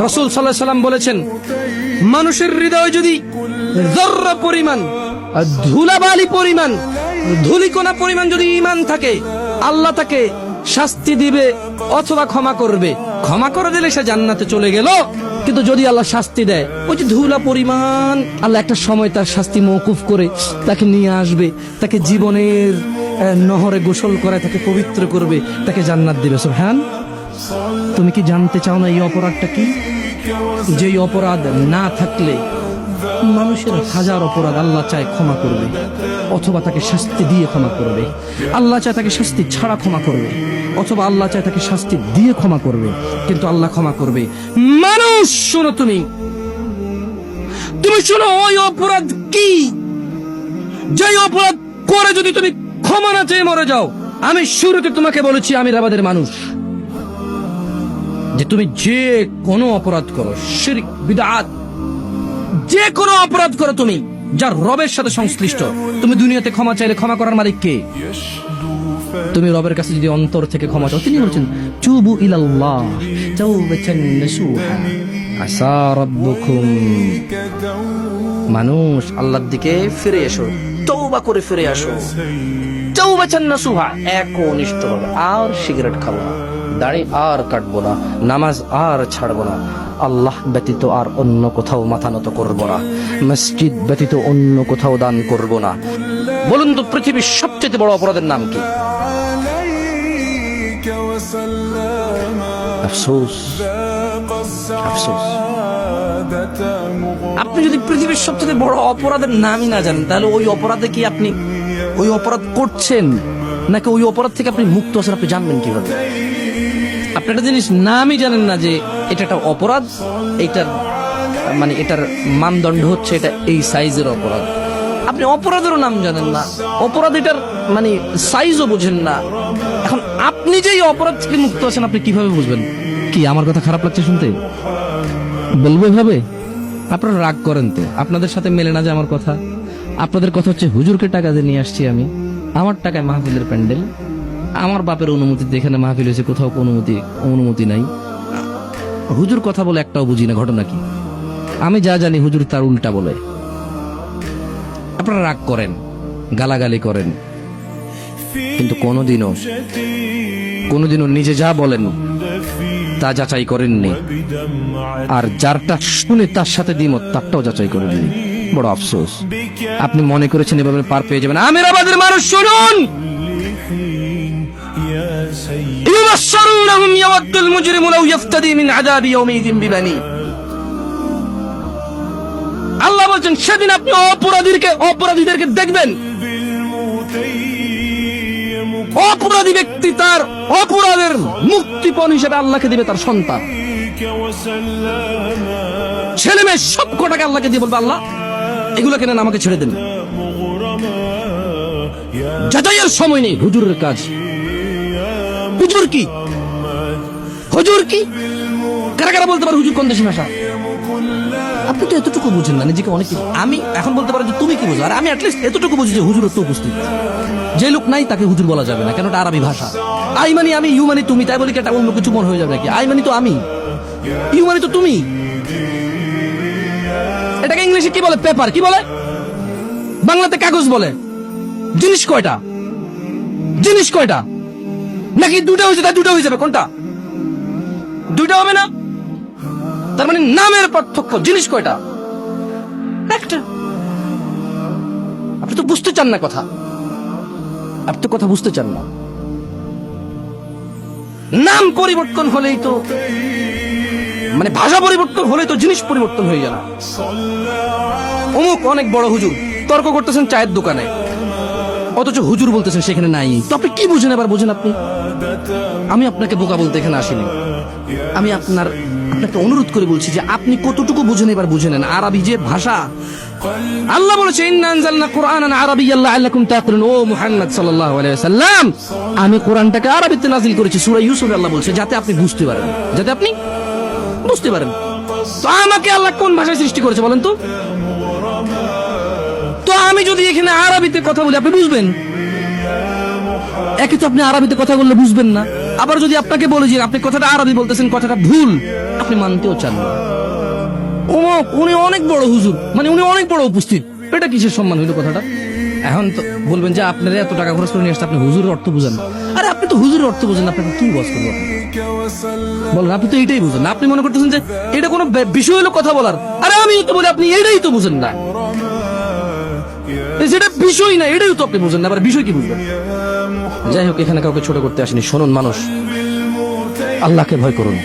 রাসূল সাল্লাল্লাহু আলাইহি ওয়াসাল্লাম বলেছেন, মানুষের হৃদয় যদি যররা পরিমাণ, ধুলাবালি পরিমাণ, ধূলিকণা পরিমাণ যদি ঈমান থাকে, আল্লাহ তাকে শাস্তি দিবে অথবা ক্ষমা করবে। ক্ষমা করে দিলে সে জান্নাতে চলে গেল। কিন্তু যদি আল্লাহ শাস্তি দেয়, ওই যে ধুলা পরিমাণ, আল্লাহ একটা সময় তার শাস্তি মওকুফ করে তাকে নিয়ে আসবে, তাকে জীবনের নহরে গোসল করায় তাকে পবিত্র করবে, তাকে জান্নাত দিবে। সুবহান। তুমি কি জানতে চাও না এই অপরাধটা কি? যেই অপরাধ না থাকলে মানুষের হাজার অপরাধ আল্লাহ চায় ক্ষমা করবে, অথবা তাকে শাস্তি দিয়ে ক্ষমা করবে। আল্লাহ চায় তাকে শাস্তি ছাড়া ক্ষমা করবে, অথবা আল্লাহ চায় তাকে শাস্তি দিয়ে ক্ষমা করবে, কিন্তু আল্লাহ ক্ষমা করবে। মানুষ শোনো, তুমি শোনো, ওই অপরাধ কি? যেই অপরাধ করে যদি তুমি ক্ষমা না চেয়ে মরে যাও। আমি শুরুতে তোমাকে বলেছি আমি আমিরাবাদের মানুষ, যে তুমি যে কোনো অপরাধ করো, শিরক, বিদআত, যে কোনো অপরাধ করো তুমি যার রবের সাথে সংশ্লিষ্ট, তুমি দুনিয়াতে ক্ষমা চাইলে ক্ষমা করার মালিক কে? তুমি রবের কাছে যদি অন্তর থেকে ক্ষমা চাও, তিনি বলছেন তুবু ইলাল্লাহ তাওবাতান নাসুহা আসা রাব্বুকুম। মানুষ আল্লাহর দিকে ফিরে এসো, তওবা করে ফিরে আসো, তাওবাতান নাসুহা, একনিষ্ঠভাবে। আর সিগারেট খাবো না, দাড়ি আর কাটবো না, নামাজ আর ছাড়বো না, আল্লাহ ব্যতীত আর অন্য কোথাও মাথা নত করবো না, মসজিদ ব্যতীত অন্য কোথাও দান করব না। বলুন তো পৃথিবীর সবচেয়ে বড় অপরাধের নাম কি? আফসোস, আফসোস। আপনি যদি পৃথিবীর সবচেয়ে বড় অপরাধের নামই না জানেন, তাহলে ওই অপরাধে কি আপনি ওই অপরাধ করছেন, নাকি ওই অপরাধ থেকে আপনি মুক্ত আছেন, আপনি জানবেন কিভাবে? আপনি একটা জিনিস নামই জানেন না যে এটা একটা অপরাধ, এটার মানে এটার মানদণ্ড হচ্ছে এটা এই সাইজের অপরাধ। আপনি অপরাধেরও নাম জানেন না, অপরাধ এটার মানে সাইজও বুঝেন না। এখন আপনি যে এই অপরাধ থেকে মুক্ত আছেন, আপনি কিভাবে বুঝবেন? কি আমার কথা খারাপ লাগছে শুনতে? বলবো এভাবে? আপনারা রাগ করেন তো, আপনাদের সাথে মেলে না যে আমার কথা। আপনাদের কথা হচ্ছে হুজুরকে টাকা দিয়ে নিয়ে আসছি আমি, আমার টাকায় মাহফিলের প্যান্ডেল, আমার বাপের অনুমতিতে এখানে মাহফিল হয়েছে, কোথাও অনুমতি নাই। হুজুর কথা বলে একটাও বুঝি না, ঘটনা কি? আমি যা জানি হুজুর তার উল্টা বলে। আপনারা রাগ করেন, গালাগালি করেন, কিন্তু কোনোদিনও নিজে যা বলেন তা যাচাই করেননি, আর যারটা শুনে তার সাথে দ্বিমত তারটাও যাচাই করেননি। বড় আফসোস। আপনি মনে করেছেন এভাবে পার পেয়ে যাবেন। আমিরাবাদের মানুষ শুনুন, ইউবাশশিরুনহুম ইয়াওয়াদ্দুল মুজরিমু লাউ ইফতাদি মিন আযাবি ইয়াওমিযিন বিবানি। আল্লাহ বলেন সেদিন আপনি অপরাধীদেরকে দেখবেন, অপরাধী ব্যক্তি তার অপরাধের মুক্তিপণ হিসেবে আল্লাহকে দিবে তার সন্তান, ছেলে মেয়ে সব কটাকে আল্লাহকে দিয়ে বলবে, আল্লাহ এগুলোকে নেন, আমাকে ছেড়ে দেন। যাচাইয়ের সময় নেই। হুজুরের কাজ। হুজুর কি কারা কারা বলতে পারে হুজুর কোন দেশে ভাষা? আপনি তো এতটুকু বুঝেন না নিজেকে অনেক কিছু। আমি এখন বলতে পারি যে তুমি কি বুঝো, আর আমি অ্যাটলিস্ট এতটুকু বুঝি যে হুজুর তো উপস্থিত। যে লোক নাই তাকে হুজুর বলা যাবে না, কেন এটা আরবি ভাষা। আই মানি আমি, ইউ মানি তুমি, তাই বলি কি এটা অন্য কিছু মনে হয়ে যাবে নাকি? আই মানি তো আমি, ইউ মানি তো তুমি। এটাকে ইংলিশে কি বলে? পেপার। কি বলে? বাংলাতে কাগজ বলে। জিনিস কয়টা? নাকি দুটো হয়েছে তাই দুটো হয়ে যাবে? কোনটা? দুইটা হবে না। তার মানে নামের পার্থক্য। জিনিস কয়টা? একটা। আপনি তো বুঝতে চান না কথা, আপনি তো কথা বুঝতে চান না। নাম পরিবর্তন হলেই তো মানে ভাষা পরিবর্তন হলেই তো জিনিস পরিবর্তন হয়ে যায় না। অমুক অনেক বড় হুজুর, তর্ক করতেছেন চায়ের দোকানে, অথচ হুজুর বলতেছেন সেখানে নাই। তো আপনি কি বুঝেন? এবার বুঝেন আপনি। আমি আপনাকে বোকা বলতে এখানে আসিনি। আমি আপনাকে অনুরোধ করে বলছি যে আপনি কতটুকু বুঝেন এবার বুঝে নেন। আরবি যে ভাষা, আল্লাহ বলেছে ইন্না আনজালনা কুরআনান আরাবিয়্যান লাআল্লাকুম তাআকিলুন। ও মুহাম্মদ সাল্লাল্লাহু আলাইহি ওয়াসাল্লাম, আমি কোরআনটাকে আরবিতে নাযিল করেছি। সূরা ইউসুফে আল্লাহ বলছে যাতে আপনি বুঝতে পারেন, তো আমাকে আল্লাহ কোন ভাষায় সৃষ্টি করেছে বলেন তো? তো আমি যদি এখানে আরবিতে কথা বলি আপনি বুঝবেন? একে তো আপনি আরবিতে কথা বললে বুঝবেন না। আবার যদি আপনাকে বলি যে আপনি কথাটা আরবি বলতেছেন, কথাটা ভুল, আপনি মানতেও চান না। উনি অনেক বড় হুজুর, মানে উনি অনেক বড় উপস্থিত, এটা কিসের সম্মান হইলো কথাটা? এখন তো বলবেন যে আপনারা এত টাকা খরচ করে নিয়ে আসতে, আপনি হুজুরের অর্থ বুঝেন না। আরে আপনি তো হুজুরের অর্থ বুঝেন না, আপনাকে কি বস করবো? বলেন, আপনি তো এটাই বুঝেন না। আপনি মনে করতেছেন যে এটা কোনো বিষয় হলো কথা বলার। আরে আমি তো বলি আপনি এটাই তো বুঝেন না, যেটা বিষয় না এটাই তো আপনি বুঝেন না, আবার বিষয় কি বুঝবেন? যাই হোক, এখানে কাউকে ছোট করতে আসেনি। শুনুন মানুষ, আল্লাহকে ভয় করুন।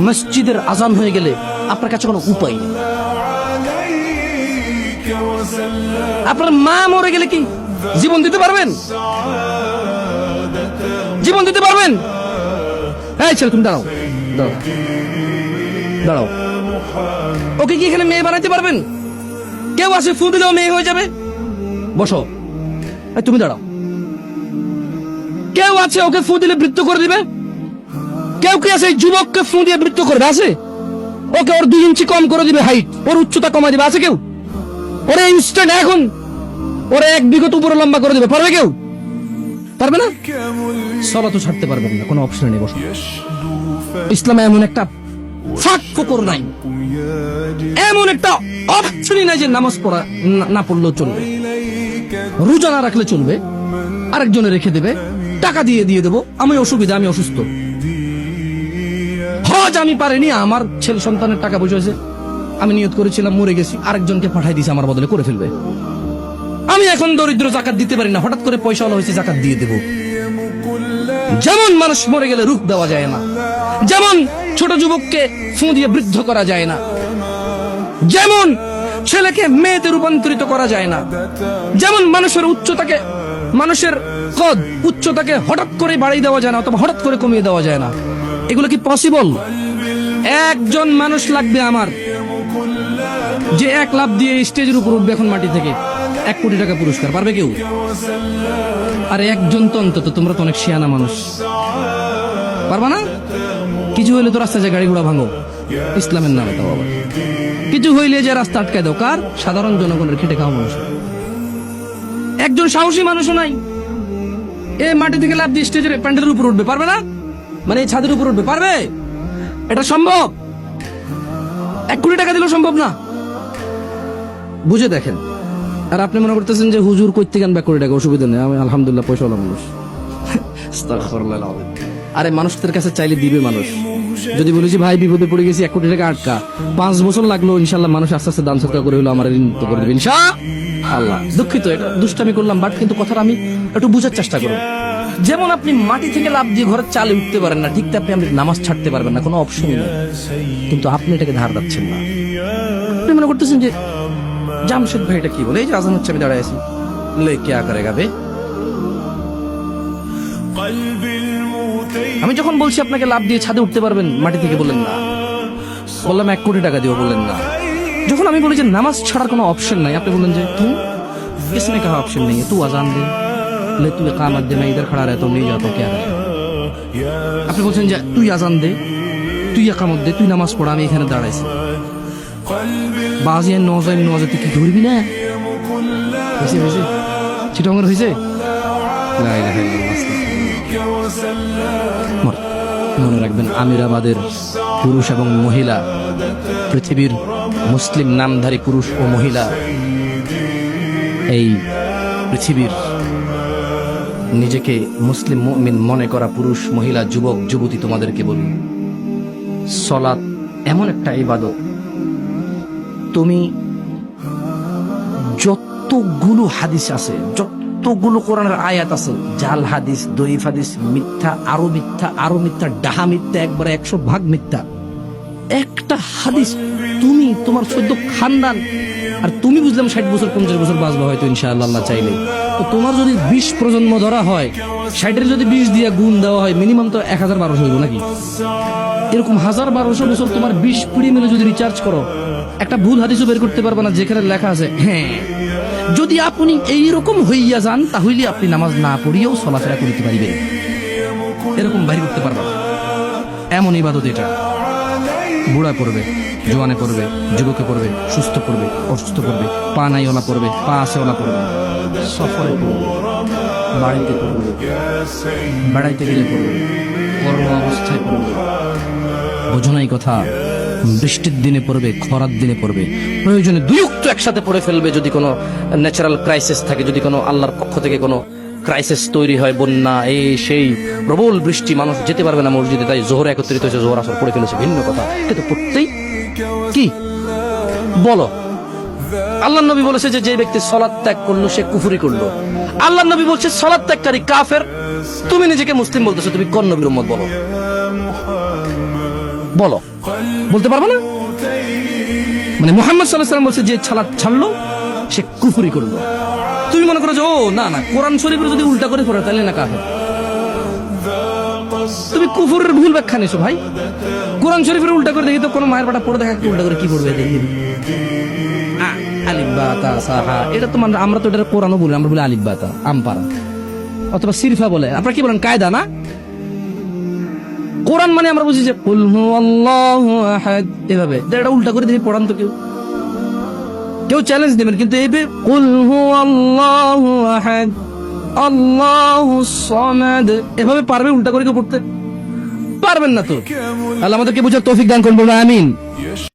মসজিদের আজান হয়ে গেলে আপনার কাছে কোনো উপায় নেই। আপনার মা মরে গেলে কি জীবন দিতে পারবেন? জীবন দিতে পারবেন? এই ছেলে, তুমি দাঁড়াও, দাঁড়াও, দাঁড়াও। ওকে কি এখানে মেয়ে বানাইতে পারবেন? কেউ আসে ফু দিলেও মেয়ে হয়ে যাবে? বসো। এই তুমি দাঁড়াও। কেউ আছে ওকে ফু দিলে মৃত্যু করে দিবে? কেউ কি আছে যুবককে ফু দিয়ে মৃত্যু করবে? আছে? ওকে ওর 2 ইঞ্চি কম করে দিবে হাইট, ওর উচ্চতা কমাই দিবে? আছে কেউ? ওরে ইনস্ট্যান্ট এখন ওরে 1 বিঘত উপরে লম্বা করে দিবে? পারবে কেউ? পারবে না। সালাতও ছাড়তে পারবেন না, কোনো অপশন নেই। বসো। ইসলামে এমন একটা ফাঁক ফোকর নাই, এমন একটা অপশনই নাই যে নামাজ পড়া না পড়লেও চলবে, রোজা না রাখলে চলবে, আরেকজনে রেখে দেবে, টাকা দিয়ে দেবো, আমি অসুবিধা, আমি অসুস্থ, হজ আমি পারিনি, আমার ছেলে সন্তানের টাকা পয়সা হয়েছে, আমি নিয়ত করেছিলাম মরে গেছি, আরেকজনকে পাঠাই দিয়েছে আমার বদলে, করে ফেলবে। আমি এখন দরিদ্র, জাকাত দিতে পারি না, হঠাৎ করে পয়সা হলো হয়েছে, জাকাত দিয়ে দেবো। যেমন মানুষ মরে গেলে রূপ দেওয়া যায় না, যেমন ছোট যুবককে ফু দিয়ে বৃদ্ধ করা যায় না, যেমন ছেলেকে মেয়েতে রূপান্তরিত করা যায় না, যেমন মানুষের উচ্চতাকে, মানুষের কদ উচ্চতাকে হঠাৎ করে বাড়িয়ে দেওয়া যায় না, অথবা হঠাৎ করে কমিয়ে দেওয়া যায় না। এগুলো কি পসিবল? একজন মানুষ লাগবে আমার, যে 1 লাফ দিয়ে স্টেজের উপর উঠবে এখন মাটি থেকে, 1 কোটি টাকা পুরস্কার। পারবে কেউ? আরে একজন তো অন্তত, তোমরা তো অনেক শিয়ানা মানুষ, পারবা না? কিছু হইলে তো রাস্তায় যে গাড়ি ঘোড়া ভাঙো, ইসলামের নামে। তাও আবার কিছু হইলে যে রাস্তা আটকায় দাও, কার? সাধারণ জনগণের, খেটে খাওয়া মানুষ। একজন সাহসী মানুষও নাই, এ মাটি থেকে লাফ দিয়ে স্টেজের প্যান্ডেলের উপর উঠবে? পারবে না? মানে এই ছাদের উপর উঠবে? পারবে? এটা সম্ভব? 1 কোটি টাকা দিলেও সম্ভব না। বুঝে দেখেন। আর আপনি মনে করতেছেন যে হুজুর কইতে গান 1 কোটি টাকা, অসুবিধা নেই, আমি আলহামদুলিল্লাহ পয়সাওয়ালা মানুষ। আরে মানুষদের কাছে চাইলে দিবে মানুষ। যদি বলেছি ভাই বিপদে পড়ে গেছি, 1 কোটি টাকা আটকা, 5 বছর লাগলো, ইনশাল্লাহ মানুষ আস্তে আস্তে দান সদকা করে হলো আমার ঋণ মুক্ত করে দেবে ইনশাআল্লাহ। দুঃখিত, এটা দুষ্টামি করলাম, বাট কিন্তু কথাটা আমি একটু বুঝার চেষ্টা করুন। যেমন আপনি মাটি থেকে লাফ দিয়ে ঘরের চালে উঠতে পারেন না, ঠিক আপনি নামাজ ছাড়তে পারবেন না, কোনো অপশনই নেই। কিন্তু আপনি এটাকে ধার দিচ্ছেন না। আপনি মনে করতেছেন যে জামশেদ ভাই এটা কি বলে, এই যে আজান হচ্ছে আমি দাঁড়ায় আছি, লে কে করেগা বে। আমি যখন বলছি আপনাকে লাফ দিয়ে ছাদে উঠতে পারবেন মাটি থেকে, বললেন না। বললাম 1 কোটি টাকা দিও, বললেন না। যখন আমি বলি যে নামাজ ছাড়ার কোনো অপশন নাই, আপনি বললেন যে তুই किसने कहा ऑप्शन नहीं है, तू আজান দে, ले तू इकामत दे, मैं इधर खड़ा रहता हूं, नहीं जाता हूं, क्या है? আপনি বলছেন যে তুই আজান দে, তুই ইকামত দে, তুই নামাজ পড়া, আমি এখানে দাঁড়াইছি। বাজিয়ান নওয়াজে তুই কি ধরবি না? হয়েছে হয়েছে, চিটাঙ্গের হয়েছে। মনে রাখবেন, আমিরাবাদের পুরুষ এবং মহিলা, পৃথিবীর মুসলিম নামধারী পুরুষ ও মহিলা, এই পৃথিবীর নিজেকে মুসলিম মুমিন মনে করা পুরুষ মহিলা যুবক যুবতী, তোমাদেরকে বলি, সালাত এমন একটা ইবাদত, তুমি যতগুলো হাদিস আছে, যতগুলো কোরআনের আয়াত আছে, জাল হাদিস, দইফ হাদিস, মিথ্যা, আরো মিথ্যা, আরো মিথ্যা, ডাহা মিথ্যা, একবারে 100 ভাগ মিথ্যা, একটা হাদিস তুমি, তোমার 14 খানদান, আর তুমি বুঝলাম 60 বছর 50 বছর বাঁচবা হয়তো ইনশাআল্লাহ আল্লাহ চাইলে। তো তোমার যদি 20 প্রজন্ম ধরা হয়, 60-এর যদি 20 দিয়ে গুণ দেওয়া হয়, মিনিমাম তো 1000-1200 হইব নাকি? এরকম 1000-1200 বছর তোমার 20 পিড়ি মিলে যদি রিচার্জ করো, একটা ভুল হাদিসও বের করতে পারবে না যেখানে লেখা আছে হ্যাঁ। যদি আপনি এইরকম হইয়া যান, তাহলে আপনি নামাজ না পড়িয়েও চলাফেরা করিতে পারিবেন, এরকম বাইরে করতে পারবে না। এমন ইবাদত এটা। বুড়া পড়বে, জোয়ানে পড়বে, যুবকে পড়বে, সুস্থ পড়বে, অসুস্থ পড়বে, পা নাইওয়ালা পড়বে, পা আছেওয়ালা পড়বে, সফরে পড়বে, বাড়িতে পড়বে, বেড়াইতে গেলে পড়বে, কর্ম অবস্থায় পড়বে, বোঝো নাই কথা, বৃষ্টির দিনে পড়বে, খরার দিনে পড়বে, প্রয়োজনে দুই উক্ত একসাথে পড়ে ফেলবে। যদি কোনো ন্যাচারাল ক্রাইসিস থাকে, যদি কোনো আল্লাহর পক্ষ থেকে কোনো ক্রাইসিস তৈরি হয়, বন্যা, এই সেই প্রবল বৃষ্টি, মানুষ যেতে পারবে না মসজিদে, তাই জোহর একত্রিত হয়েছে, জোহর আসর পড়ে ফেলেছে, ভিন্ন কথা, কিন্তু পড়তেই কি বলো। আল্লাহ নবী বলেছে যে যে ব্যক্তি সালাত ত্যাগ করলো সে কুফরি করলো। আল্লাহ নবী বলছে সালাত ত্যাগকারী কাফের। তুমি নিজেকে মুসলিম বলতেছো, তুমি কোন নবীর উম্মত বলো? বলো, বলতে পারবো না? মানে মুহাম্মদ সাল্লাল্লাহু আলাইহি ওয়াসাল্লাম বলছে যে সালাত ছাড়লো সে কুফরি করলো। তুমি মনে করো যে ও না না, কোরআন শরীফের যদি উল্টা করে পড়ে তাহলে না কাফের। তুমি কুফরের ভুল ব্যাখ্যা নিছো ভাই। কোরআন শরীফের উল্টা করে দেখি তো, কোন মায়ের পাটা পড়ে দেখা উল্টা করে কি পড়বে দেখি। আলিফ বা তা সাহা, এটা তো মানে আমরা তো এটা কোরআনও বলি, আমরা বলি আলিফ বা তা আমপারা, অথবা সিরফা বলে। আপনারা কি বলেন? কায়দা না? কোরআন মানে আমরা বুঝি যে কুল হুয়াল্লাহু আহাদ, এভাবে। এটা উল্টা করে দেখি পড়ান তো কেউ চ্যালেঞ্জ দেবেন, কিন্তু এইভাবে কুল হুয়াল্লাহু আহাদ আল্লাহুস সামাদ, এভাবে পারবে উল্টা করে কেউ পড়তে? পারবেন না তো। আল্লাহ আমাদেরকে বুঝার তৌফিক দান করুন, বলুন আমিন।